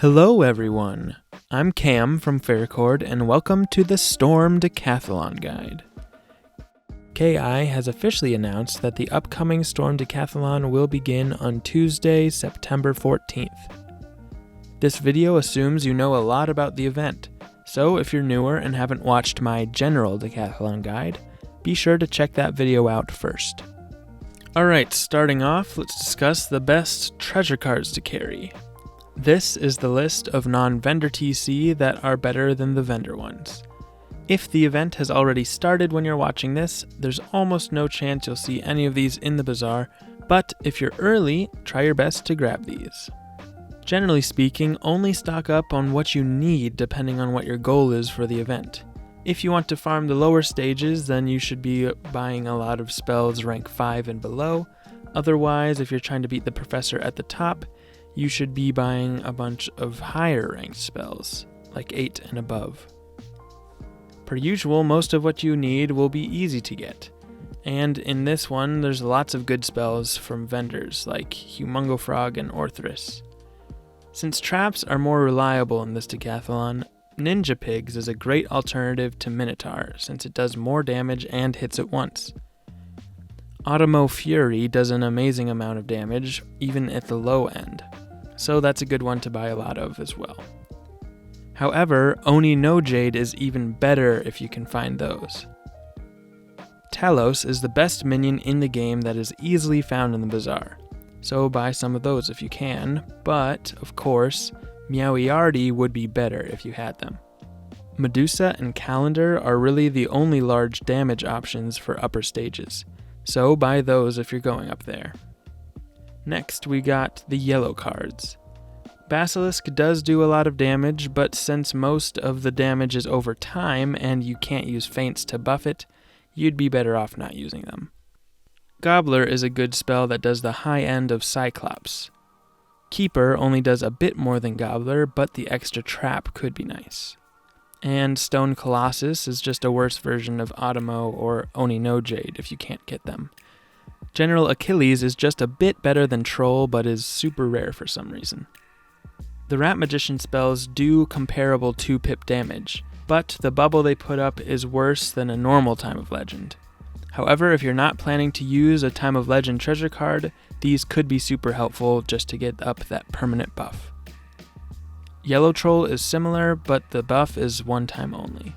Hello everyone, I'm Cam from Faircord and welcome to the Storm Deckathalon Guide. KI has officially announced that the upcoming Storm Deckathalon will begin on Tuesday, September 14th. This video assumes you know a lot about the event, so if you're newer and haven't watched my general Decathlon guide, be sure to check that video out first. Alright, starting off, let's discuss the best treasure cards to carry. This is the list of non-vendor TC that are better than the vendor ones. If the event has already started when you're watching this, there's almost no chance you'll see any of these in the bazaar, but if you're early, try your best to grab these. Generally speaking, only stock up on what you need depending on what your goal is for the event. If you want to farm the lower stages, then you should be buying a lot of spells rank 5 and below. Otherwise, if you're trying to beat the professor at the top, you should be buying a bunch of higher ranked spells, like 8 and above. Per usual, most of what you need will be easy to get. And in this one, there's lots of good spells from vendors like Humongo Frog and Orthrus. Since traps are more reliable in this decathlon, Ninja Pigs is a great alternative to Minotaur since it does more damage and hits at once. Automo Fury does an amazing amount of damage, even at the low end, so that's a good one to buy a lot of as well. However, Oni no Jade is even better if you can find those. Talos is the best minion in the game that is easily found in the bazaar, so buy some of those if you can, but, of course, Meowiardi would be better if you had them. Medusa and Calendar are really the only large damage options for upper stages, so buy those if you're going up there. Next, we got the yellow cards. Basilisk does do a lot of damage, but since most of the damage is over time and you can't use feints to buff it, you'd be better off not using them. Gobbler is a good spell that does the high end of Cyclops. Keeper only does a bit more than Gobbler, but the extra trap could be nice. And Stone Colossus is just a worse version of Automo or Oni no Jade if you can't get them. General Achilles is just a bit better than Troll, but is super rare for some reason. The Rat Magician spells do comparable 2-pip damage, but the bubble they put up is worse than a normal Time of Legend. However, if you're not planning to use a Time of Legend treasure card, these could be super helpful just to get up that permanent buff. Yellow Troll is similar, but the buff is one time only.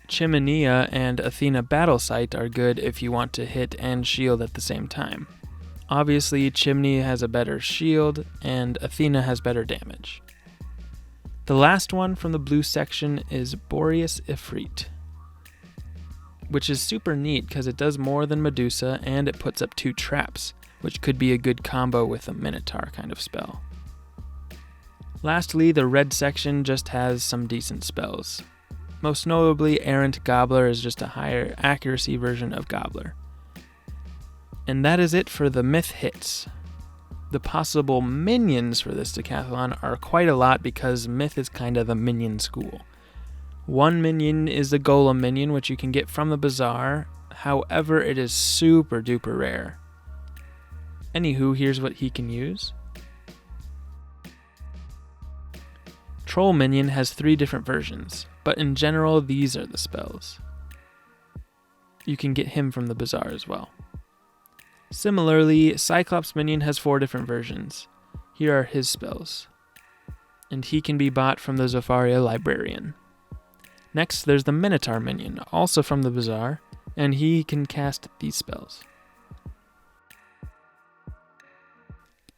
Chiminea and Athena Battle Sight are good if you want to hit and shield at the same time. Obviously, Chimney has a better shield, and Athena has better damage. The last one from the blue section is Boreas Ifrit, which is super neat because it does more than Medusa and it puts up 2 traps, which could be a good combo with a Minotaur kind of spell. Lastly, the red section just has some decent spells. Most notably, Errant Gobbler is just a higher accuracy version of Gobbler. And that is it for the myth hits. The possible minions for this decathlon are quite a lot because myth is kind of the minion school. One minion is the Golem minion, which you can get from the bazaar, however it is super duper rare. Anywho, here's what he can use. Troll minion has 3 different versions, but in general these are the spells. You can get him from the bazaar as well. Similarly, Cyclops minion has 4 different versions. Here are his spells, and he can be bought from the Zopharia librarian. Next, there's the Minotaur minion, also from the bazaar, and he can cast these spells.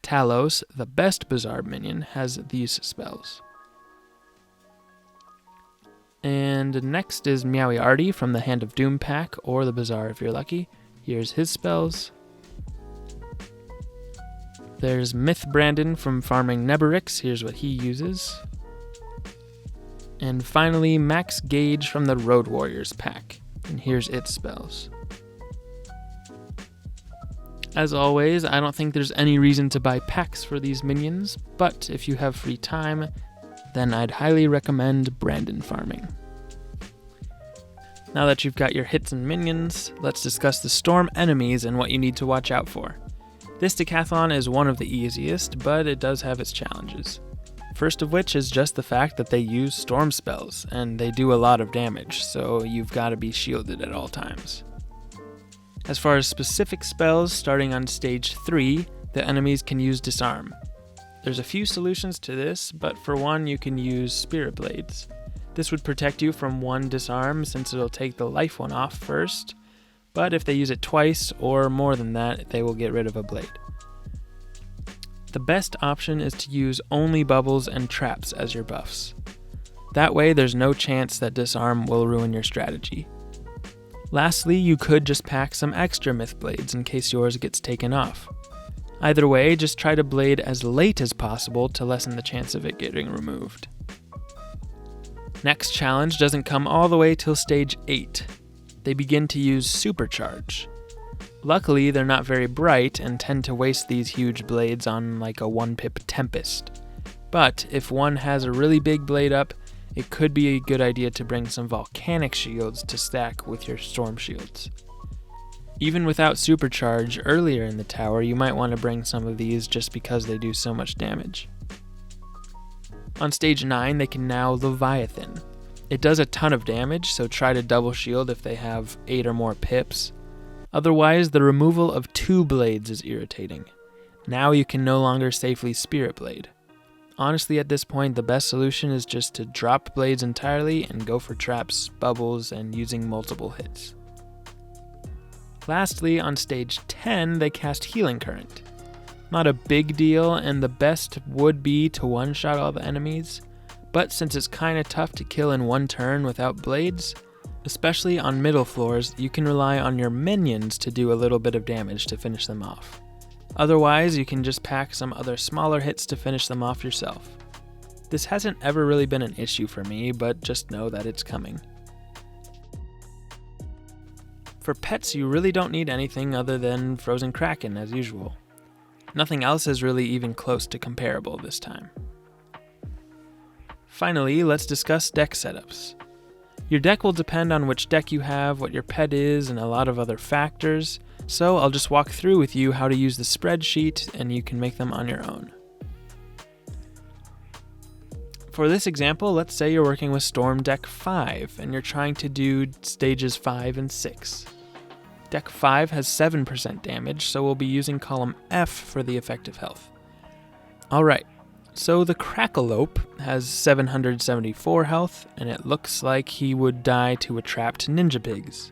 Talos, the best bazaar minion, has these spells. And next is Meowiardi from the Hand of Doom pack, or the bazaar if you're lucky. Here's his spells. There's Myth Brandon from farming Neberix, here's what he uses. And finally, Max Gage from the Road Warriors pack, and here's its spells. As always, I don't think there's any reason to buy packs for these minions, but if you have free time, then I'd highly recommend Brandon farming. Now that you've got your hits and minions, let's discuss the storm enemies and what you need to watch out for. This decathlon is one of the easiest, but it does have its challenges. First of which is just the fact that they use storm spells, and they do a lot of damage, so you've got to be shielded at all times. As far as specific spells, starting on stage 3, the enemies can use disarm. There's a few solutions to this, but for one you can use Spirit Blades. This would protect you from one disarm since it'll take the life one off first, but if they use it twice or more than that, they will get rid of a blade. The best option is to use only bubbles and traps as your buffs. That way there's no chance that disarm will ruin your strategy. Lastly, you could just pack some extra myth blades in case yours gets taken off. Either way, just try to blade as late as possible to lessen the chance of it getting removed. Next challenge doesn't come all the way till stage 8. They begin to use Supercharge. Luckily, they're not very bright and tend to waste these huge blades on like a 1-pip Tempest. But if one has a really big blade up, it could be a good idea to bring some volcanic shields to stack with your storm shields. Even without Supercharge, earlier in the tower, you might want to bring some of these just because they do so much damage. On stage 9, they can now Leviathan. It does a ton of damage, so try to double shield if they have 8 or more pips. Otherwise, the removal of 2 blades is irritating. Now you can no longer safely Spirit Blade. Honestly, at this point, the best solution is just to drop blades entirely and go for traps, bubbles, and using multiple hits. Lastly, on stage 10, they cast Healing Current. Not a big deal, and the best would be to one-shot all the enemies, but since it's kinda tough to kill in one turn without blades, especially on middle floors, you can rely on your minions to do a little bit of damage to finish them off. Otherwise, you can just pack some other smaller hits to finish them off yourself. This hasn't ever really been an issue for me, but just know that it's coming. For pets, you really don't need anything other than Frozen Kraken as usual. Nothing else is really even close to comparable this time. Finally, let's discuss deck setups. Your deck will depend on which deck you have, what your pet is, and a lot of other factors, so I'll just walk through with you how to use the spreadsheet and you can make them on your own. For this example, let's say you're working with Storm Deck 5 and you're trying to do stages 5 and 6. Deck 5 has 7% damage, so we'll be using column F for the effective health. Alright. So the Crackalope has 774 health, and it looks like he would die to a trapped Ninja Pigs.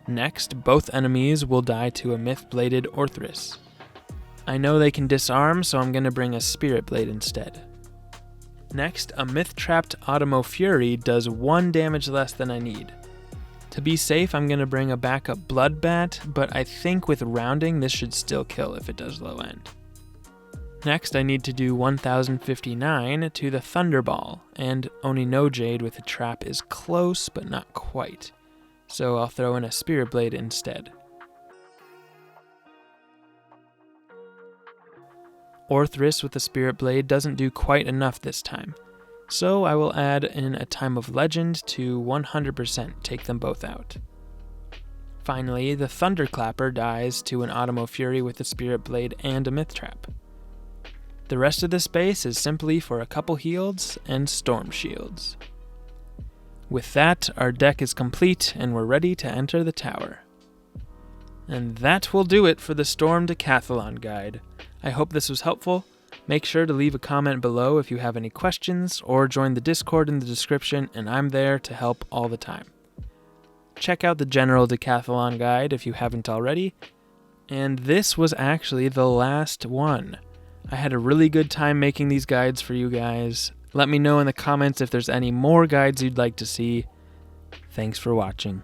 Next, both enemies will die to a Myth-Bladed Orthrus. I know they can disarm, so I'm going to bring a Spirit Blade instead. Next, a Myth-Trapped Automo Fury does 1 damage less than I need. To be safe, I'm going to bring a backup Bloodbat, but I think with rounding this should still kill if it does low end. Next, I need to do 1059 to the Thunderball, and Oni no Jade with a trap is close, but not quite. So I'll throw in a Spirit Blade instead. Orthrus with a Spirit Blade doesn't do quite enough this time, so I will add in a Time of Legend to 100% take them both out. Finally, the Thunderclapper dies to an Automo Fury with a Spirit Blade and a Myth Trap. The rest of the space is simply for a couple heals and storm shields. With that, our deck is complete and we're ready to enter the tower. And that will do it for the Storm Deckathalon guide. I hope this was helpful. Make sure to leave a comment below if you have any questions, or join the Discord in the description, and I'm there to help all the time. Check out the general Decathlon guide if you haven't already. And this was actually the last one. I had a really good time making these guides for you guys. Let me know in the comments if there's any more guides you'd like to see. Thanks for watching.